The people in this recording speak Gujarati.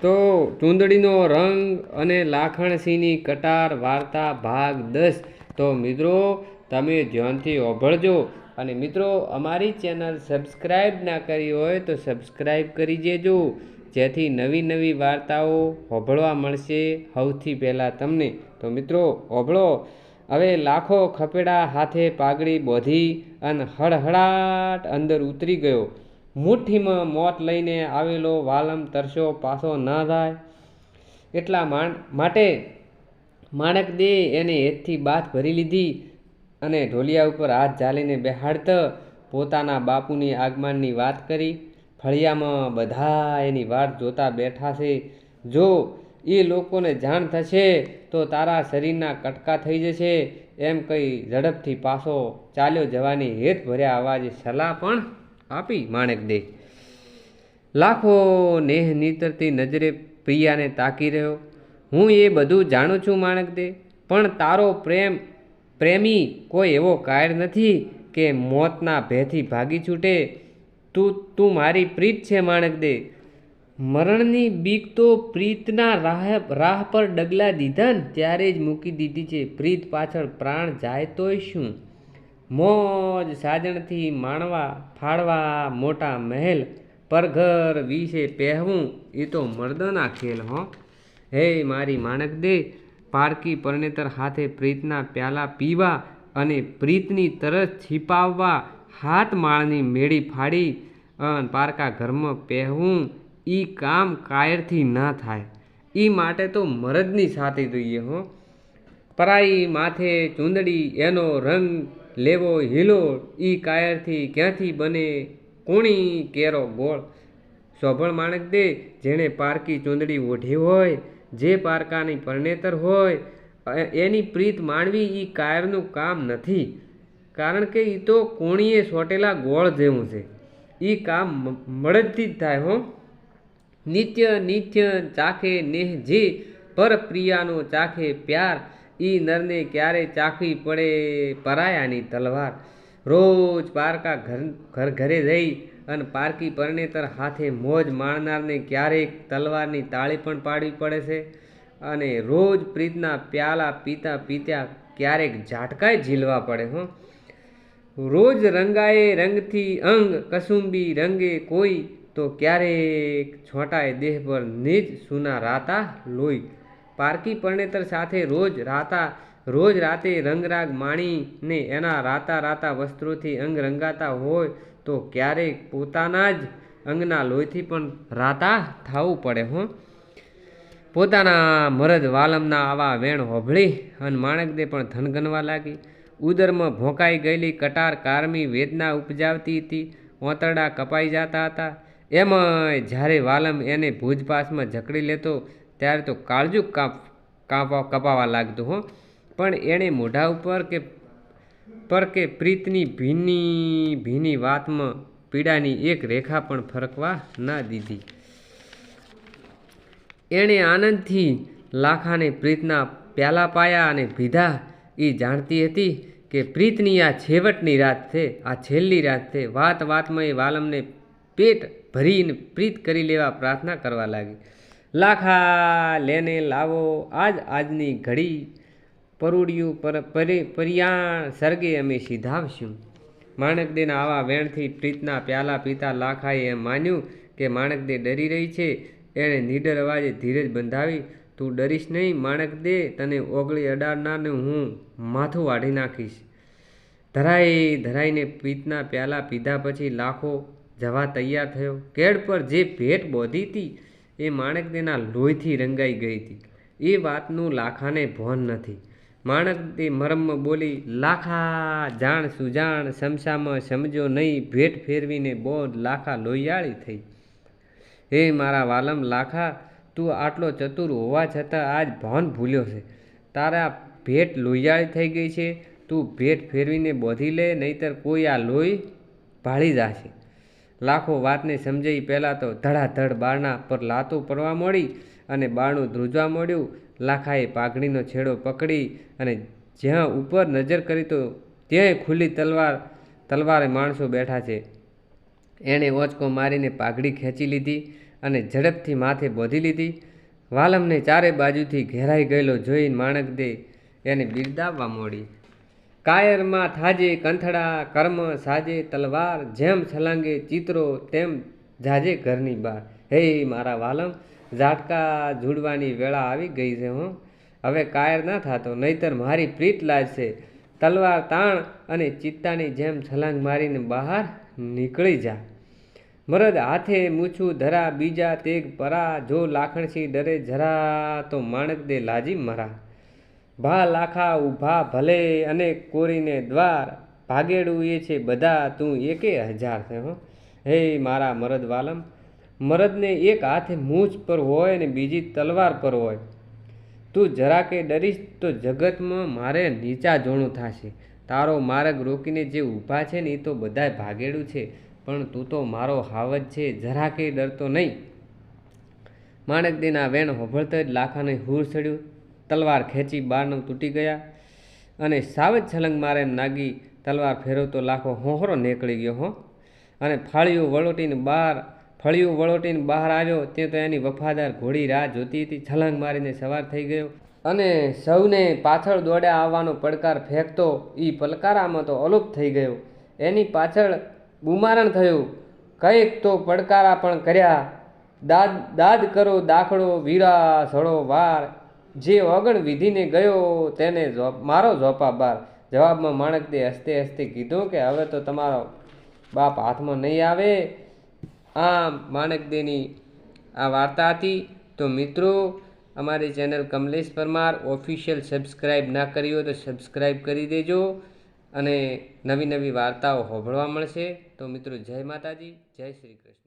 તો ચૂંદડીનો રંગ અને લાખણસિંહની કટાર વાર્તા ભાગ 10। તો મિત્રો તમે ધ્યાનથી ઓભળજો અને મિત્રો અમારી ચેનલ સબસ્ક્રાઈબ ના કરી હોય તો સબસ્ક્રાઈબ કરી દેજો, જેથી નવી નવી વાર્તાઓ ઓભળવા મળશે સૌથી પહેલાં તમને। તો મિત્રો ઓભળો। હવે લાખો ખપેડા હાથે પાઘડી બોધી અને હળહળાટ અંદર ઉતરી ગયો। મુઠ્ઠીમાં મોત લઈને આવેલો વાલમ તરસ્યો પાછો ના જાય એટલા માટે માણેકદે એને હેતથી બાથ ભરી લીધી અને ઢોલિયા ઉપર હાથ ઝાલીને બેહાડતા પોતાના બાપુની આગમનની વાત કરી। ફળિયામાં બધા એની વાટ જોતા બેઠા છે। જો એ લોકોને જાણ થશે તો તારા શરીરના કટકા થઈ જશે, એમ કહી ઝડપથી પાછો ચાલ્યો જવાની હેત ભર્યા અવાજે સલાહ પણ આપી માણેકદે। લાખો નેહ નીતરતી નજરે પ્રિયાને તાકી રહ્યો। હું એ બધું જાણું છું માણેકદે, પણ તારો પ્રેમી કોઈ એવો કાયર નથી કે મોતના ભયથી ભાગી છૂટે। તું મારી પ્રીત છે માણેકદે। મરણની બીક તો પ્રીતના રાહ પર ડગલા દીધા ને ત્યારે જ મૂકી દીધી છે। પ્રીત પાછળ પ્રાણ જાય તોય શું? મોજ સાજણથી માણવા ફાળવા મોટા મહેલ પરઘર વિશે પહેવું એ તો મર્દના ખેલ હો। હે મારી માણેકદે, પારકી પરણેતર હાથે પ્રીતના પ્યાલા પીવા અને પ્રીતની તરસ છીપાવવા હાથ માળની મેળી ફાડી અને પારકા ઘરમાં પહેવું એ કામ કાયરથી ના થાય। એ માટે તો મરદની સાથે જોઈએ હો। પરાઈ માથે ચૂંદડી એનો રંગ લેવો હિલોળ એ કાયરથી ક્યાંથી બને કોણી કેરો ગોળ। સોભળ માણેકદે, જેણે પારકી ચૂંદડી ઓઢી હોય, જે પારકાની પરણેતર હોય, એની પ્રીત માણવી એ કાયરનું કામ નથી, કારણ કે એ તો કોણીએ સોટેલા ગોળ જેવું છે। એ કામ મળદથી જ થાય હો। નિત્ય નિત્ય ચાખે નેહ જે પર પ્રિયાનો ચાખે પ્યાર, એ નરને ક્યારે ચાખવી પડે પરાયાની તલવાર। રોજ પારકા ઘરે રહી અને પારકી પરણેતર હાથે મોજ માણનારને ક્યારેક તલવારની તાળી પણ પાડવી પડે છે, અને રોજ પ્રીતના પ્યાલા પીતા પીતા ક્યારેક ઝાટકાય ઝીલવા પડે હો। રોજ રંગાએ રંગથી અંગ કસુંબી રંગે કોઈ, તો ક્યારેક છોટાય દેહ પર નિજ સુના રાતા લોહી। પારકી પરણેતર સાથે રોજ રાતે રંગરાગ માણીને એના રાતા રાતા વસ્ત્રોથી અંગ રંગાતા હોય તો ક્યારેક પોતાના જ અંગના લોહીથી પણ રાતા થવું પડે હો। પોતાના મરદ વાલમના આવા વેણ હોભળી અને માણેકદે પણ થનગનવા લાગી। ઉદરમાં ભોંકાઈ ગયેલી કટાર કારમી વેદના ઉપજાવતી હતી, ઓંતરડા કપાઈ જતા હતા। એમાંય જ્યારે વાલમ એને ભુજપાસમાં જકડી લેતો ત્યારે તો કાળજું કપાવા લાગતું હો, પણ એણે મોઢા ઉપર કે પ્રીતની ભીની ભીની વાતમાં પીડાની એક રેખા પણ ફરકવા ના દીધી। એણે આનંદથી લાખાને પ્રીતના પ્યાલા પાયા અને પીધા। એ જાણતી હતી કે પ્રીતની આ છેવટની રાત છે, આ છેલ્લી રાત છે। વાત વાતમાં એ વાલમને પેટ ભરીને પ્રીત કરી લેવા પ્રાર્થના કરવા લાગી। લાખા લેને લાવો આજની ઘડી, પરુડિયું પરિયાણ સરગે અમે સીધાવશું। માણેકદેના આવા વેણથી પ્રીતના પ્યાલા પીતા લાખાએ એમ માન્યું કે માણેકદે ડરી રહી છે। એણે નીડર અવાજે ધીરજ બંધાવી। તું ડરીશ નહીં માણેકદે, તને ઓગળી અડાડનારને હું માથું વાઢી નાખીશ। ધરાઈને પ્રીતના પ્યાલા પીધા પછી લાખો જવા તૈયાર થયો। કેડ પર જે ભેટ બોધી હતી એ માણેકદેના લોહીથી રંગાઈ ગઈ હતી, એ વાતનું લાખાને ભાન નથી। માણેકદે મરમમાં બોલી, લાખા જાણ સુજાણ સમસામાં સમજો નહીં, ભેટ ફેરવીને બોધ લાખા લોહિયાળી થઈ। હે મારા વાલમ લાખા, તું આટલો ચતુર હોવા છતાં આજ ભાન ભૂલ્યો છે। તારા ભેટ લોહિયાળી થઈ ગઈ છે। તું ભેટ ફેરવીને બોધી લે, નહીતર કોઈ આ લોહી ભાળી જશે। લાખો વાતને સમજાઈ પહેલાં તો ધડાધડ બારણા પર લાતો પડવા માંડી અને બારણું ધ્રુજવા માંડ્યું। લાખાએ પાઘડીનો છેડો પકડી અને જ્યાં ઉપર નજર કરી તો ત્યાંય ખુલ્લી તલવારે માણસો બેઠા છે। એણે ઓચકો મારીને પાઘડી ખેંચી લીધી અને ઝડપથી માથે બોધી લીધી. વાલમને ચારે બાજુથી ઘેરાઈ ગયેલો જોઈને માણેકદે એને બિરદાવવા મોડી. કાયરમાં થાજે કંથડા, કર્મ સાજે તલવાર, જેમ છલાંગે ચિત્રો તેમ જાજે ઘરની બહાર. હે મારા વાલમ, ઝાટકા ઝૂડવાની વેળા આવી ગઈ છે. હવે કાયર ના થતો, નહીતર મારી પ્રીત લાજશે. તલવાર તાણ અને ચિત્તાની જેમ છલાંગ મારીને બહાર નીકળી જા. મરદ હાથે મૂછું ધરા, બીજા તેગ પરા, જો લાખણસિંહ ડરે જરા તો માણેકદે લાજી મરા. ભા લાખા ઊભા ભલે અને કોરીને દ્વાર, ભાગેડું એ છે બધા તું 1000 છે. હે મારા મરદ વાલમ, મરદને એક હાથે મૂછ પર હોય અને બીજી તલવાર પર હોય. તું જરાકે ડરીશ તો જગતમાં મારે નીચા જોણું થશે. તારો માર્ગ રોકીને જે ઊભા છે ને એ તો બધાય ભાગેડું છે, પણ તું તો મારો હાવજ છે, જરાકે ડરતો નહીં. માણેકદેના વેણ હોભળતો જ લાખાને હૂર ચડ્યું. તલવાર ખેંચી બારણું તૂટી ગયા અને સાવજ છલંગ મારે એમ નાગી. તલવાર ફેરવતો લાખો હોહરો નીકળી ગયો. અને ફળિયું વળોટીને બહાર આવ્યો. તે તો એની વફાદાર ઘોડી રાહ જોતી હતી. છલાંગ મારીને સવાર થઈ ગયો અને સૌને પાછળ દોડ્યા આવવાનો પડકાર ફેંકતો એ પલકારામાં તો અલુપ થઈ ગયો. એની પાછળ બુમારણ થયું. કંઈક તો પડકારા પણ કર્યા. દાદ કરો દાખલો, વીરા સળો વાર, જે ઓગણ વિધીને ગયો તેને મારો ઝોપા બાર. જવાબમાં માણેકદે હસતે હસતે કીધું કે હવે તો તમારો બાપ હાથમાં નહીં આવે. આ માણેકદેની આ વાર્તા હતી. તો મિત્રો, અમારી channel Kamlesh Parmar official subscribe ના કરી હોય તો સબસ્ક્રાઈબ કરી દેજો અને નવી નવી વાર્તાઓ સાંભળવા મળશે. તો મિત્રો, જય માતાજી, જય શ્રી કૃષ્ણ.